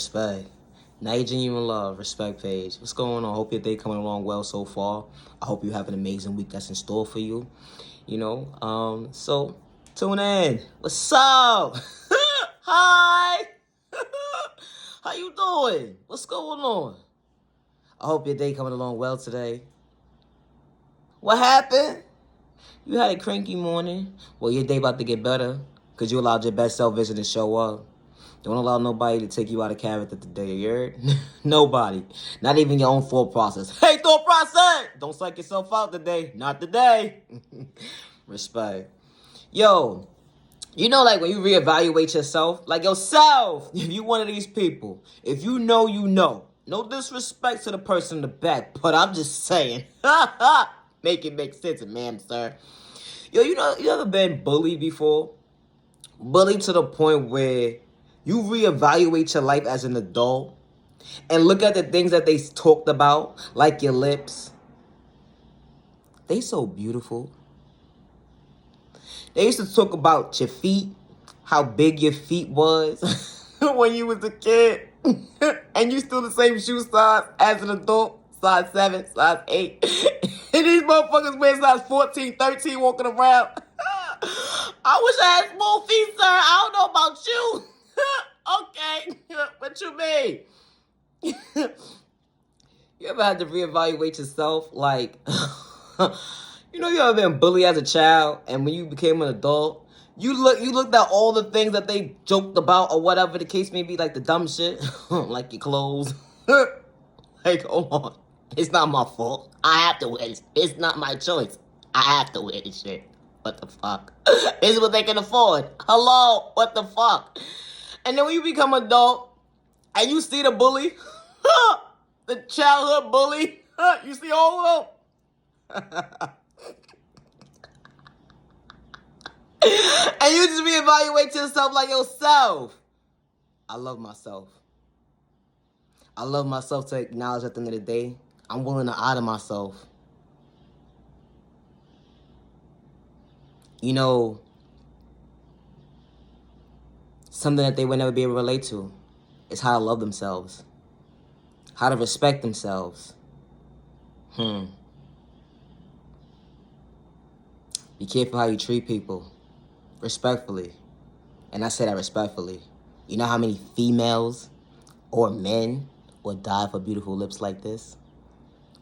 Respect. Now you genuine love. Respect page. What's going on? Hope your day coming along well so far. I hope you have an amazing week that's in store for you. So tune in. What's up? Hi. How you doing? What's going on? I hope your day coming along well today. What happened? You had a cranky morning. Well, your day about to get better because you allowed your best self vision to show up. Don't allow nobody to take you out of character today, you heard? Nobody. Not even your own thought process. Hey, thought process! Don't psych yourself out today. Not today. Respect. Yo, like when you reevaluate yourself, like yourself, if you one of these people, if you know, you know. No disrespect to the person in the back, but I'm just saying. Make it make sense, ma'am, sir. Yo, you ever been bullied before? Bullied to the point where you reevaluate your life as an adult and look at the things that they talked about, like your lips. They so beautiful. They used to talk about your feet, how big your feet was when you was a kid. And you still the same shoe size as an adult, size 7, size 8. And these motherfuckers wear size 14, 13 walking around. I wish I had small feet, sir. I don't know about you. Okay, what you mean? You ever had to reevaluate yourself? Like, you ever been bullied as a child, and when you became an adult, you looked at all the things that they joked about or whatever the case may be, like the dumb shit, like your clothes. Like, hold on, it's not my fault. I have to wear this. It's not my choice. I have to wear this shit. What the fuck? This is what they can afford. Hello, what the fuck? And then when you become adult and you see the bully, the childhood bully, you see all of them. And you just reevaluate yourself like yourself. I love myself. I love myself to acknowledge at the end of the day, I'm willing to honor myself. Something that they would never be able to relate to is how to love themselves. How to respect themselves. Be careful how you treat people. Respectfully. And I say that respectfully. You know how many females or men would die for beautiful lips like this?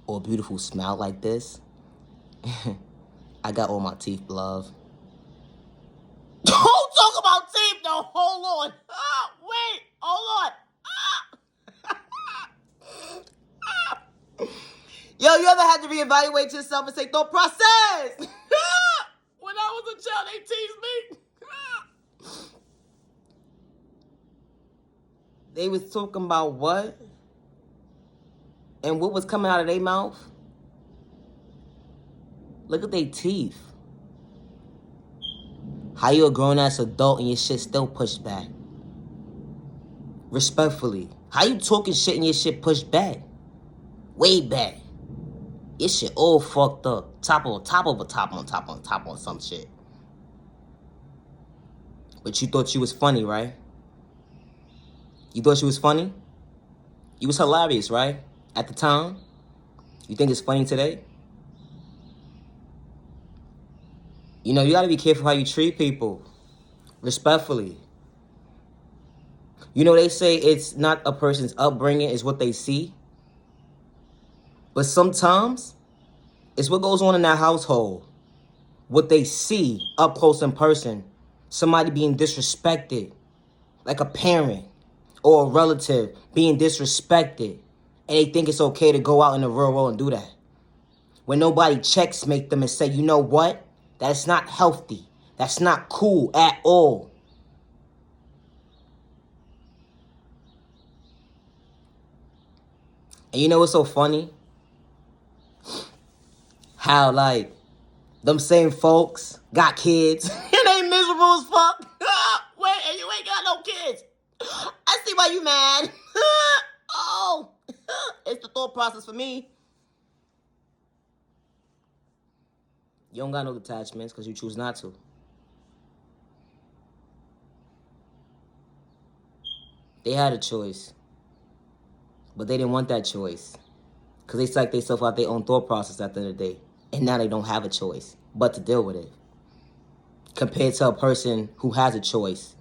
Or a beautiful smile like this? I got all my teeth, love. Don't talk about teeth, though. Hold on. Wait. Hold on. Yo, you ever had to reevaluate yourself and say, thought process? When I was a child, they teased me. They was talking about what? And what was coming out of their mouth? Look at their teeth. How you a grown-ass adult and your shit still pushed back? Respectfully. How you talking shit and your shit pushed back? Way back. Your shit all fucked up. Top on some shit. But you thought you was funny, right? You thought you was funny? You was hilarious, right? At the time? You think it's funny today? You gotta be careful how you treat people. Respectfully. They say it's not a person's upbringing, it's what they see. But sometimes, it's what goes on in that household. What they see up close in person. Somebody being disrespected. Like a parent or a relative being disrespected. And they think it's okay to go out in the real world and do that. When nobody checks make them and say, you know what? That's not healthy. That's not cool at all. And you know what's so funny? How, like, them same folks got kids and they miserable as fuck. Wait, and you ain't got no kids. I see why you mad. Oh, it's the thought process for me. You don't got no attachments because you choose not to. They had a choice. But they didn't want that choice. Because they psyched themselves out their own thought process at the end of the day. And now they don't have a choice but to deal with it. Compared to a person who has a choice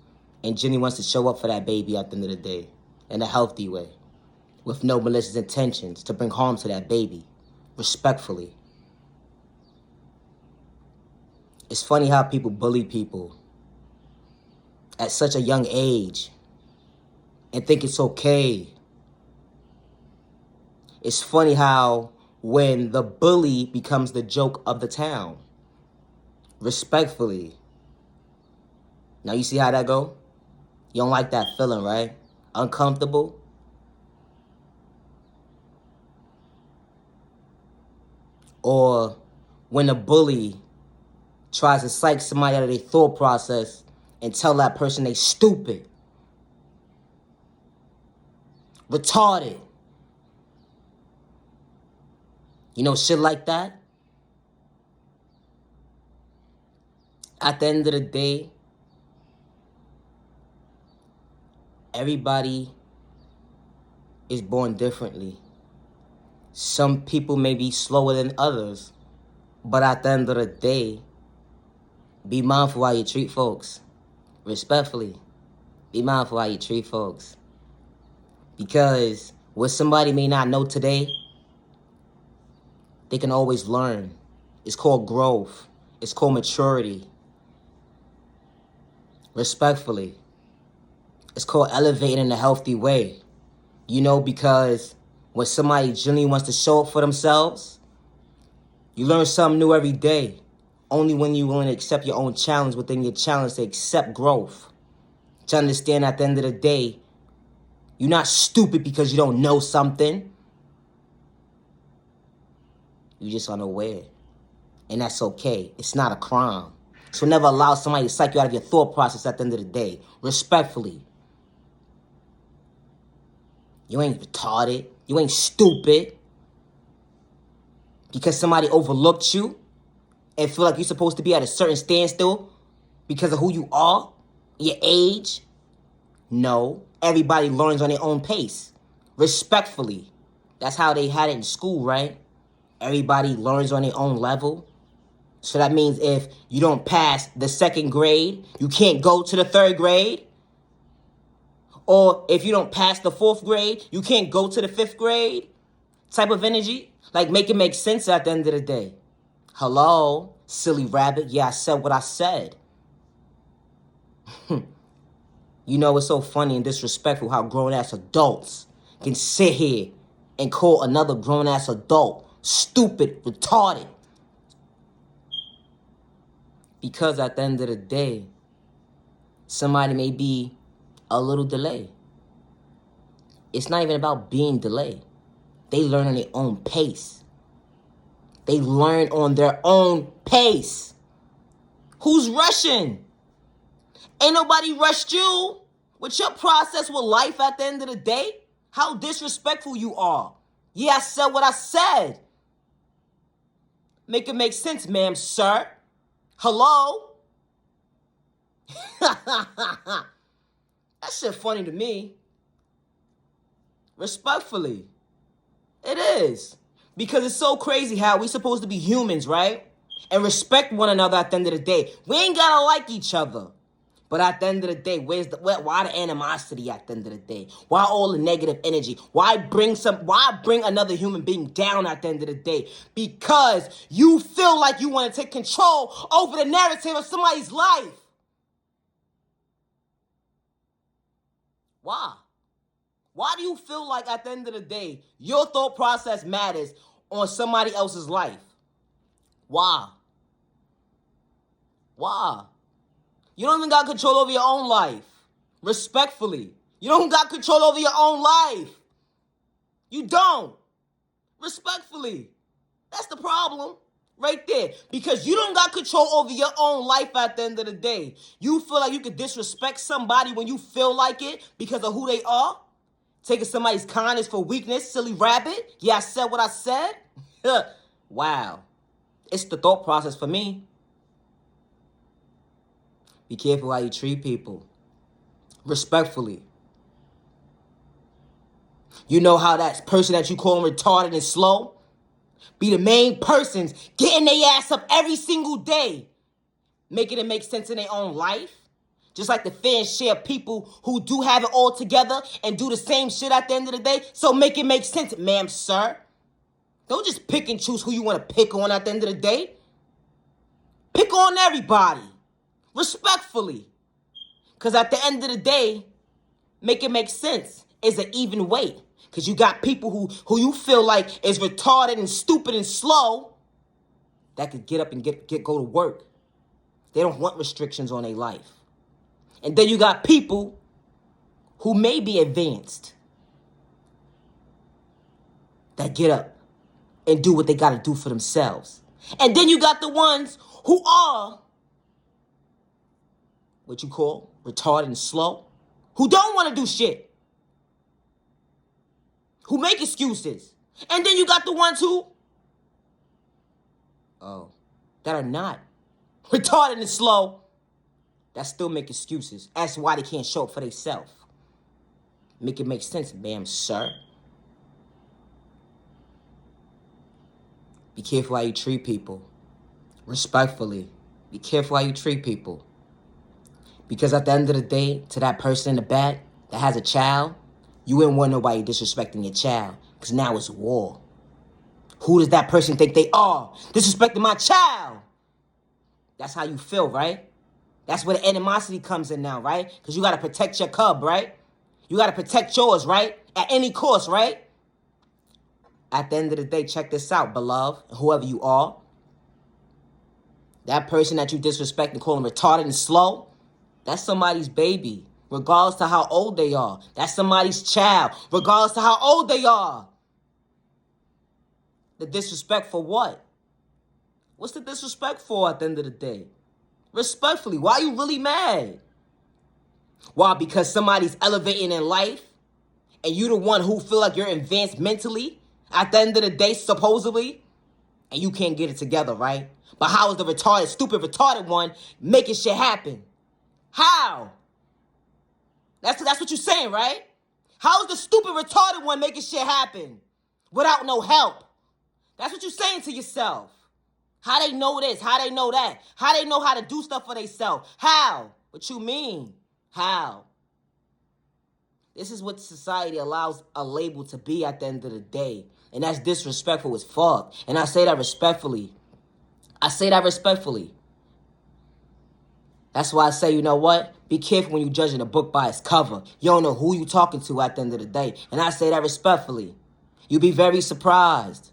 and Jenny wants to show up for that baby at the end of the day in a healthy way, with no malicious intentions to bring harm to that baby, respectfully. It's funny how people bully people at such a young age and think it's okay. It's funny how when the bully becomes the joke of the town, respectfully. Now you see how that go? You don't like that feeling, right? Uncomfortable? Or when a bully tries to psych somebody out of their thought process and tell that person they stupid, retarded. You know, shit like that. At the end of the day, everybody is born differently. Some people may be slower than others, but at the end of the day, be mindful how you treat folks. Respectfully, be mindful how you treat folks. Because what somebody may not know today, they can always learn. It's called growth. It's called maturity. Respectfully. It's called elevating in a healthy way. You know, because when somebody genuinely wants to show up for themselves, you learn something new every day. Only when you're willing to accept your own challenge within your challenge to accept growth. To understand at the end of the day, you're not stupid because you don't know something. You're just unaware. And that's okay. It's not a crime. So never allow somebody to psych you out of your thought process at the end of the day. Respectfully. You ain't retarded. You ain't stupid. Because somebody overlooked you and feel like you're supposed to be at a certain standstill because of who you are, your age. No. Everybody learns on their own pace. Respectfully. That's how they had it in school, right? Everybody learns on their own level. So that means if you don't pass the second grade, you can't go to the third grade. Or if you don't pass the fourth grade, you can't go to the fifth grade. Type of energy. Like, make it make sense at the end of the day. Hello, silly rabbit. Yeah, I said what I said. You know, it's so funny and disrespectful how grown-ass adults can sit here and call another grown-ass adult stupid, retarded. Because at the end of the day, somebody may be a little delayed. It's not even about being delayed. They learn on their own pace. They learn on their own pace. Who's rushing? Ain't nobody rushed you with your process with life at the end of the day. How disrespectful you are. Yeah, I said what I said. Make it make sense, ma'am, sir. Hello? That shit funny to me. Respectfully. It is. Because it's so crazy how we supposed to be humans, right? And respect one another at the end of the day. We ain't gotta like each other. But at the end of the day, why the animosity at the end of the day? Why all the negative energy? Why bring another human being down at the end of the day? Because you feel like you want to take control over the narrative of somebody's life. Why? Why do you feel like at the end of the day, your thought process matters on somebody else's life? Why? Why? You don't even got control over your own life. Respectfully. You don't got control over your own life. You don't. Respectfully. That's the problem. Right there. Because you don't got control over your own life at the end of the day. You feel like you could disrespect somebody when you feel like it because of who they are? Taking somebody's kindness for weakness, silly rabbit? Yeah, I said what I said? Wow. It's the thought process for me. Be careful how you treat people. Respectfully. You know how that person that you call retarded and slow be the main persons getting their ass up every single day, making it make sense in their own life? Just like the fair share of people who do have it all together and do the same shit at the end of the day. So make it make sense, ma'am, sir. Don't just pick and choose who you want to pick on at the end of the day. Pick on everybody, respectfully. Because at the end of the day, make it make sense is an even weight. Because you got people who you feel like is retarded and stupid and slow that could get up and go to work. They don't want restrictions on their life. And then you got people who may be advanced that get up and do what they got to do for themselves. And then you got the ones who are what you call retarded and slow, who don't want to do shit, who make excuses. And then you got the ones who, that are not retarded and slow, that still make excuses. That's why they can't show up for themselves. Make it make sense, ma'am, sir. Be careful how you treat people. Respectfully. Be careful how you treat people. Because at the end of the day, to that person in the back that has a child, you wouldn't want nobody disrespecting your child. Because now it's war. Who does that person think they are? Disrespecting my child. That's how you feel, right? That's where the animosity comes in now, right? Because you got to protect your cub, right? You got to protect yours, right? At any cost, right? At the end of the day, check this out, beloved, whoever you are. That person that you disrespect and call them retarded and slow, that's somebody's baby, regardless to how old they are. That's somebody's child, regardless to how old they are. The disrespect for what? What's the disrespect for at the end of the day? Respectfully, why are you really mad? Why? Because somebody's elevating in life and you the one who feel like you're advanced mentally at the end of the day, supposedly, and you can't get it together, right? But how is the retarded, stupid, retarded one making shit happen? How? That's what you're saying, right? How is the stupid, retarded one making shit happen without no help? That's what you're saying to yourself. How they know this? How they know that? How they know how to do stuff for themselves? How? What you mean? How? This is what society allows a label to be at the end of the day. And that's disrespectful as fuck. And I say that respectfully. I say that respectfully. That's why I say, you know what? Be careful when you're judging a book by its cover. You don't know who you're talking to at the end of the day. And I say that respectfully. You'll be very surprised.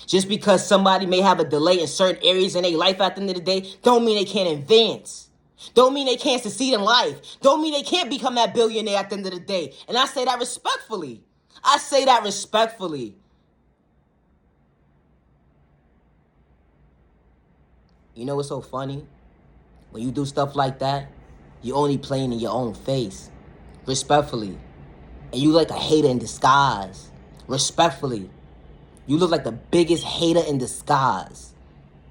Just because somebody may have a delay in certain areas in their life at the end of the day, don't mean they can't advance. Don't mean they can't succeed in life. Don't mean they can't become that billionaire at the end of the day. And I say that respectfully. I say that respectfully. You know what's so funny? When you do stuff like that, you're only playing in your own face. Respectfully. And you like a hater in disguise. Respectfully. You look like the biggest hater in disguise.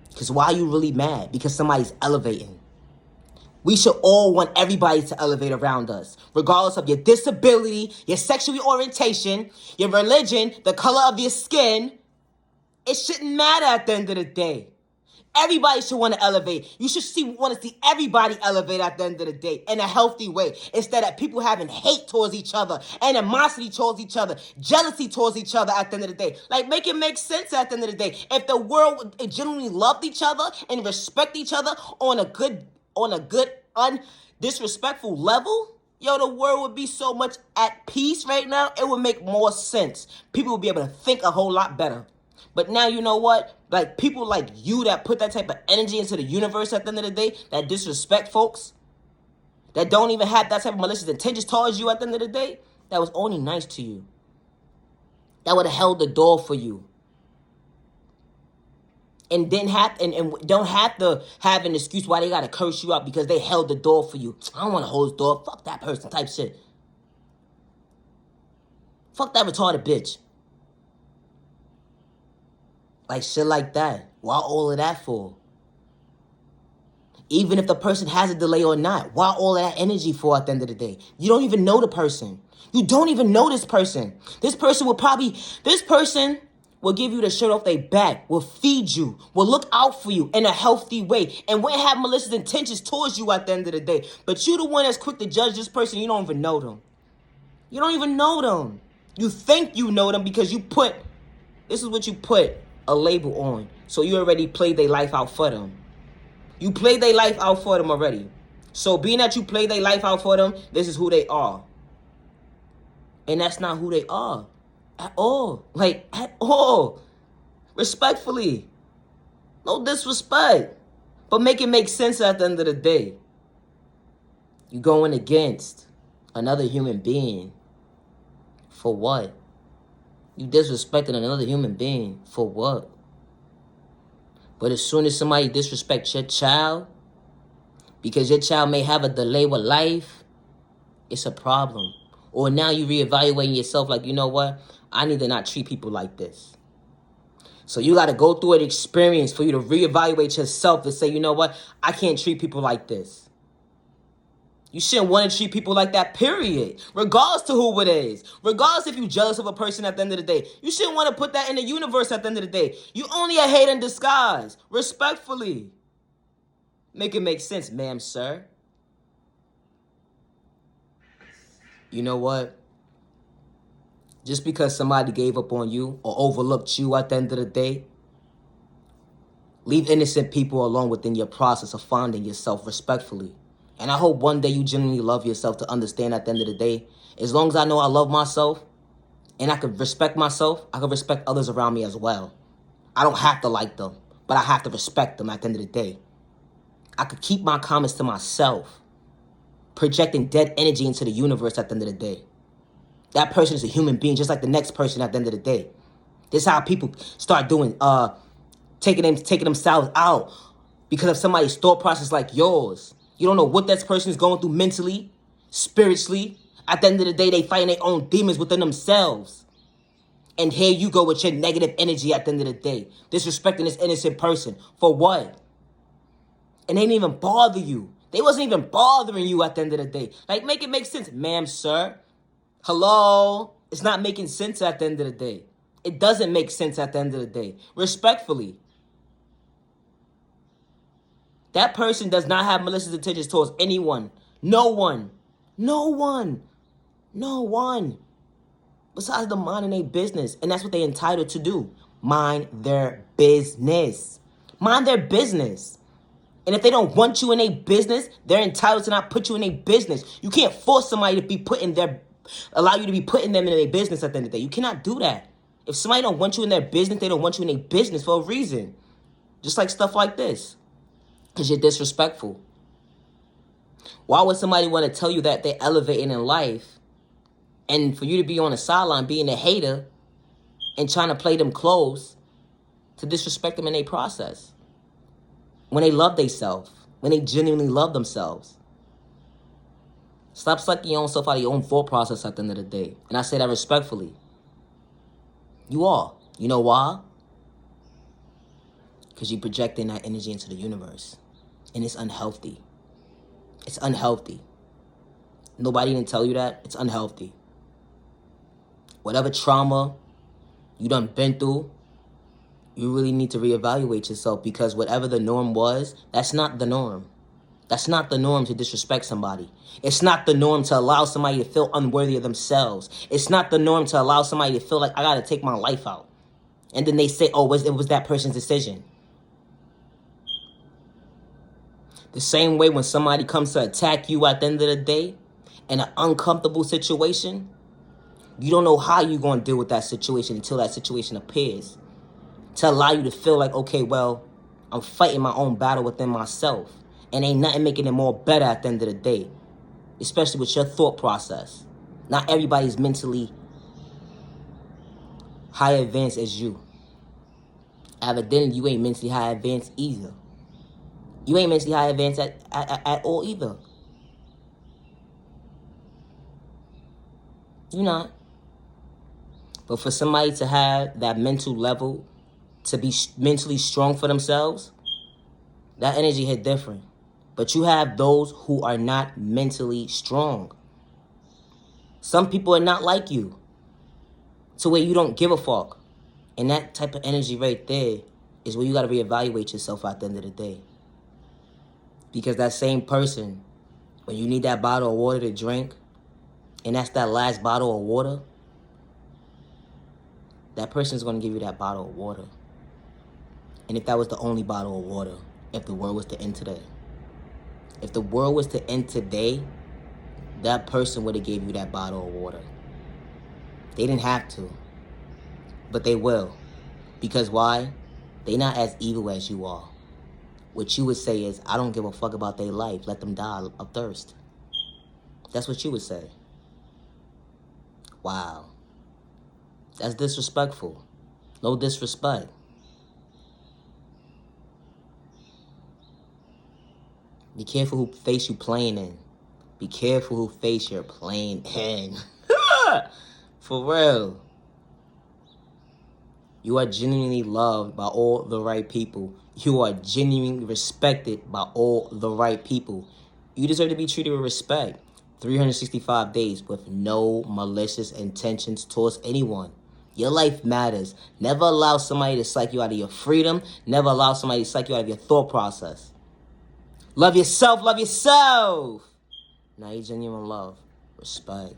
Because why are you really mad? Because somebody's elevating. We should all want everybody to elevate around us. Regardless of your disability, your sexual orientation, your religion, the color of your skin. It shouldn't matter at the end of the day. Everybody should want to elevate. You should want to see everybody elevate at the end of the day in a healthy way. Instead of people having hate towards each other, animosity towards each other, jealousy towards each other at the end of the day. Like, make it make sense at the end of the day. If the world genuinely loved each other and respect each other on a good, undisrespectful level, yo, the world would be so much at peace right now. It would make more sense. People would be able to think a whole lot better. But now, you know what? Like, people like you that put that type of energy into the universe at the end of the day, that disrespect folks, that don't even have that type of malicious intentions towards you at the end of the day, that was only nice to you. That would have held the door for you. And didn't have and don't have to have an excuse why they gotta curse you out because they held the door for you. I don't want to hold the door. Fuck that person type shit. Fuck that retarded bitch. Like, shit like that. Why all of that for? Even if the person has a delay or not. Why all that energy for at the end of the day? You don't even know the person. You don't even know this person. This person will give you the shirt off their back, will feed you, will look out for you in a healthy way, and won't have malicious intentions towards you at the end of the day. But you the one that's quick to judge this person, you don't even know them. You don't even know them. You think you know them because this is what you put a label on. So you already played their life out for them. You played their life out for them already. So being that you played their life out for them, this is who they are. And that's not who they are. At all. Like, at all. Respectfully. No disrespect. But make it make sense at the end of the day. You going against another human being. For what? You disrespecting another human being. For what? But as soon as somebody disrespects your child, because your child may have a delay with life, it's a problem. Or now you reevaluating yourself like, you know what? I need to not treat people like this. So you got to go through an experience for you to reevaluate yourself and say, you know what? I can't treat people like this. You shouldn't want to treat people like that, period. Regardless to who it is. Regardless if you're jealous of a person at the end of the day. You shouldn't want to put that in the universe at the end of the day. You only a hate in disguise. Respectfully. Make it make sense, ma'am, sir. You know what? Just because somebody gave up on you or overlooked you at the end of the day, leave innocent people alone within your process of finding yourself respectfully. And I hope one day you genuinely love yourself to understand at the end of the day, as long as I know I love myself and I can respect myself, I can respect others around me as well. I don't have to like them, but I have to respect them at the end of the day. I could keep my comments to myself, projecting dead energy into the universe at the end of the day. That person is a human being just like the next person at the end of the day. This is how people start doing, taking themselves out because of somebody's thought process like yours. You don't know what that person is going through mentally, spiritually. At the end of the day, they fighting their own demons within themselves. And here you go with your negative energy at the end of the day. Disrespecting this innocent person. For what? And they didn't even bother you. They wasn't even bothering you at the end of the day. Like, make it make sense. Ma'am, sir. Hello? It's not making sense at the end of the day. It doesn't make sense at the end of the day. Respectfully. That person does not have malicious intentions towards anyone. No one. No one. No one. Besides them minding their business. And that's what they're entitled to do. Mind their business. Mind their business. And if they don't want you in a business, they're entitled to not put you in a business. You can't force somebody to be allow you to be putting them in their business at the end of the day. You cannot do that. If somebody don't want you in their business, they don't want you in a business for a reason. Just like stuff like this. Because you're disrespectful. Why would somebody want to tell you that they're elevating in life and for you to be on the sideline being a hater and trying to play them close to disrespect them in their process? When they love themselves, when they genuinely love themselves. Stop sucking your own self out of your own thought process at the end of the day. And I say that respectfully. You are. You know why? Because you're projecting that energy into the universe. And it's unhealthy. It's unhealthy. Nobody didn't tell you that. It's unhealthy. Whatever trauma you done been through, you really need to reevaluate yourself because whatever the norm was, that's not the norm. That's not the norm to disrespect somebody. It's not the norm to allow somebody to feel unworthy of themselves. It's not the norm to allow somebody to feel like I got to take my life out. And then they say, oh, it was that person's decision. The same way when somebody comes to attack you at the end of the day in an uncomfortable situation, you don't know how you're going to deal with that situation until that situation appears. To allow you to feel like, okay, well, I'm fighting my own battle within myself. And ain't nothing making it more better at the end of the day. Especially with your thought process. Not everybody's mentally high advanced as you. Evidently, you ain't mentally high advanced either. You ain't mentally high advanced at all either. You're not. But for somebody to have that mental level, to be mentally strong for themselves, that energy hit different. But you have those who are not mentally strong. Some people are not like you, to where you don't give a fuck. And that type of energy right there is where you got to reevaluate yourself at the end of the day. Because that same person, when you need that bottle of water to drink, and that's that last bottle of water, that person's going to give you that bottle of water. And if that was the only bottle of water, if the world was to end today, if the world was to end today, that person would have gave you that bottle of water. They didn't have to, but they will. Because why? They not as evil as you are. What you would say is, I don't give a fuck about their life. Let them die of thirst. That's what you would say. Wow. That's disrespectful. No disrespect. Be careful who face you playing in. Be careful who face you're playing in. For real. You are genuinely loved by all the right people. You are genuinely respected by all the right people. You deserve to be treated with respect. 365 days with no malicious intentions towards anyone. Your life matters. Never allow somebody to psych you out of your freedom. Never allow somebody to psych you out of your thought process. Love yourself, love yourself. Now you genuine love. Respect.